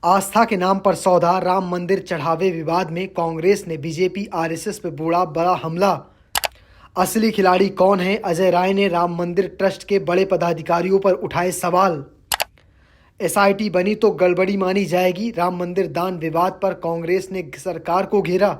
आस्था के नाम पर सौदा, राम मंदिर चढ़ावे विवाद में कांग्रेस ने बीजेपी आरएसएस पे बोला बड़ा हमला। असली खिलाड़ी कौन है? अजय राय ने राम मंदिर ट्रस्ट के बड़े पदाधिकारियों पर उठाए सवाल। एसआईटी बनी तो गड़बड़ी मानी जाएगी। राम मंदिर दान विवाद पर कांग्रेस ने सरकार को घेरा।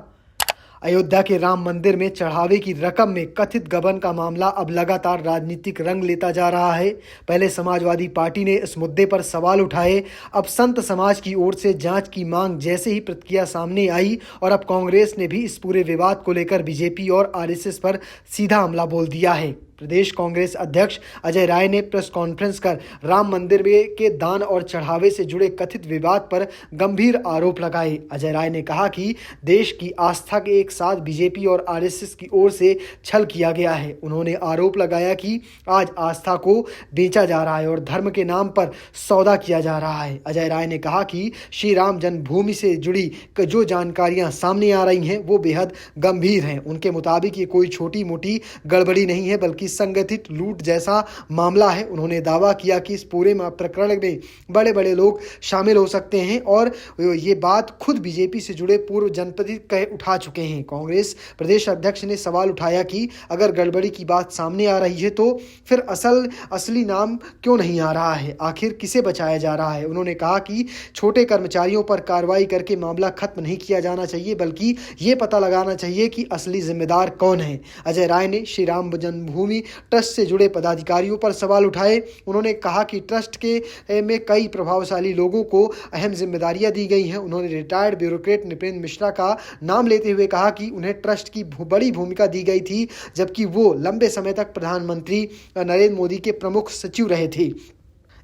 अयोध्या के राम मंदिर में चढ़ावे की रकम में कथित गबन का मामला अब लगातार राजनीतिक रंग लेता जा रहा है। पहले समाजवादी पार्टी ने इस मुद्दे पर सवाल उठाए। अब संत समाज की ओर से जांच की मांग जैसे ही प्रतिक्रिया सामने आई और अब कांग्रेस ने भी इस पूरे विवाद को लेकर बीजेपी और आरएसएस पर सीधा हमला बोल दिया है। प्रदेश कांग्रेस अध्यक्ष अजय राय ने प्रेस कॉन्फ्रेंस कर राम मंदिर के दान और चढ़ावे से जुड़े कथित विवाद पर गंभीर आरोप लगाए। अजय राय ने कहा कि देश की आस्था के एक साथ बीजेपी और आरएसएस की ओर से छल किया गया है। उन्होंने आरोप लगाया कि आज आस्था को बेचा जा रहा है और धर्म के नाम पर सौदा किया जा रहा है। अजय राय ने कहा कि श्री राम जन्मभूमि से जुड़ी जो जानकारियां सामने आ रही हैं वो बेहद गंभीर हैं। उनके मुताबिक ये कोई छोटी मोटी गड़बड़ी नहीं है बल्कि संगठित लूट जैसा मामला है। उन्होंने दावा किया कि इस पूरे प्रकरण में बड़े बड़े लोग शामिल हो सकते हैं और ये बात खुद बीजेपी से जुड़े पूर्व जनप्रतिनिधि कह उठा चुके हैं। कांग्रेस प्रदेश अध्यक्ष ने सवाल उठाया कि अगर गड़बड़ी की बात सामने आ रही है तो फिर असली नाम क्यों नहीं आ रहा है? आखिर किसे बचाया जा रहा है? उन्होंने कहा कि छोटे कर्मचारियों पर कार्रवाई करके मामला खत्म नहीं किया जाना चाहिए बल्कि ये पता लगाना चाहिए कि असली जिम्मेदार कौन है। अजय राय ने श्री राम जन्मभूमि ट्रस्ट से जुड़े पदाधिकारियों पर सवाल उठाए। उन्होंने कहा कि ट्रस्ट के में कई प्रभावशाली लोगों को अहम जिम्मेदारियां दी गई हैं। उन्होंने रिटायर्ड ब्यूरोक्रेट नृपेंद्र मिश्रा का नाम लेते हुए कहा कि उन्हें ट्रस्ट की बड़ी भूमिका दी गई थी जबकि वो लंबे समय तक प्रधानमंत्री नरेंद्र मोदी के प्रमुख सचिव रहे थे।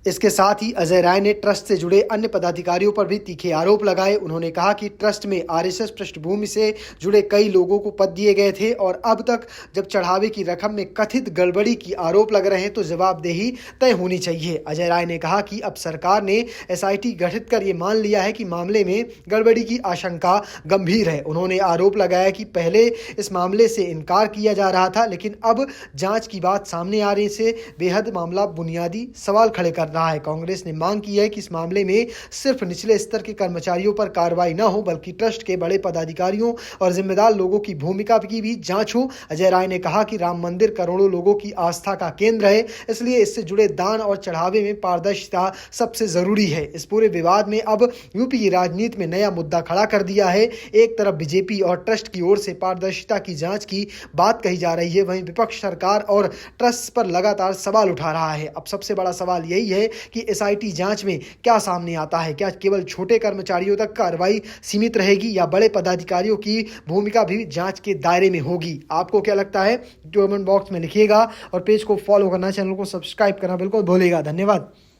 इसके साथ ही अजय राय ने ट्रस्ट से जुड़े अन्य पदाधिकारियों पर भी तीखे आरोप लगाए। उन्होंने कहा कि ट्रस्ट में आरएसएस पृष्ठभूमि से जुड़े कई लोगों को पद दिए गए थे और अब तक जब चढ़ावे की रकम में कथित गड़बड़ी की आरोप लग रहे हैं तो जवाबदेही तय होनी चाहिए। अजय राय ने कहा कि अब सरकार ने एसआईटी गठित कर ये मान लिया है कि मामले में गड़बड़ी की आशंका गंभीर है। उन्होंने आरोप लगाया कि पहले इस मामले से इनकार किया जा रहा था लेकिन अब जांच की बात सामने आने से बेहद मामला बुनियादी सवाल खड़े कर रहा है। कांग्रेस ने मांग की है कि इस मामले में सिर्फ निचले स्तर के कर्मचारियों पर कार्रवाई न हो बल्कि ट्रस्ट के बड़े पदाधिकारियों और जिम्मेदार लोगों की भूमिका की भी जांच हो। अजय राय ने कहा कि राम मंदिर करोड़ों लोगों की आस्था का केंद्र है, इसलिए इससे जुड़े दान और चढ़ावे में पारदर्शिता सबसे जरूरी है। इस पूरे विवाद में अब यूपी की राजनीति में नया मुद्दा खड़ा कर दिया है। एक तरफ बीजेपी और ट्रस्ट की ओर से पारदर्शिता की जांच की बात कही जा रही है, वहीं विपक्ष सरकार और ट्रस्ट पर लगातार सवाल उठा रहा है। अब सबसे बड़ा सवाल यही है कि एसआईटी जांच में क्या सामने आता है। क्या केवल छोटे कर्मचारियों तक कार्रवाई सीमित रहेगी या बड़े पदाधिकारियों की भूमिका भी जांच के दायरे में होगी? आपको क्या लगता है? कमेंट बॉक्स में लिखिएगा और पेज को फॉलो करना, चैनल को सब्सक्राइब करना बिल्कुल भूलिएगा। धन्यवाद।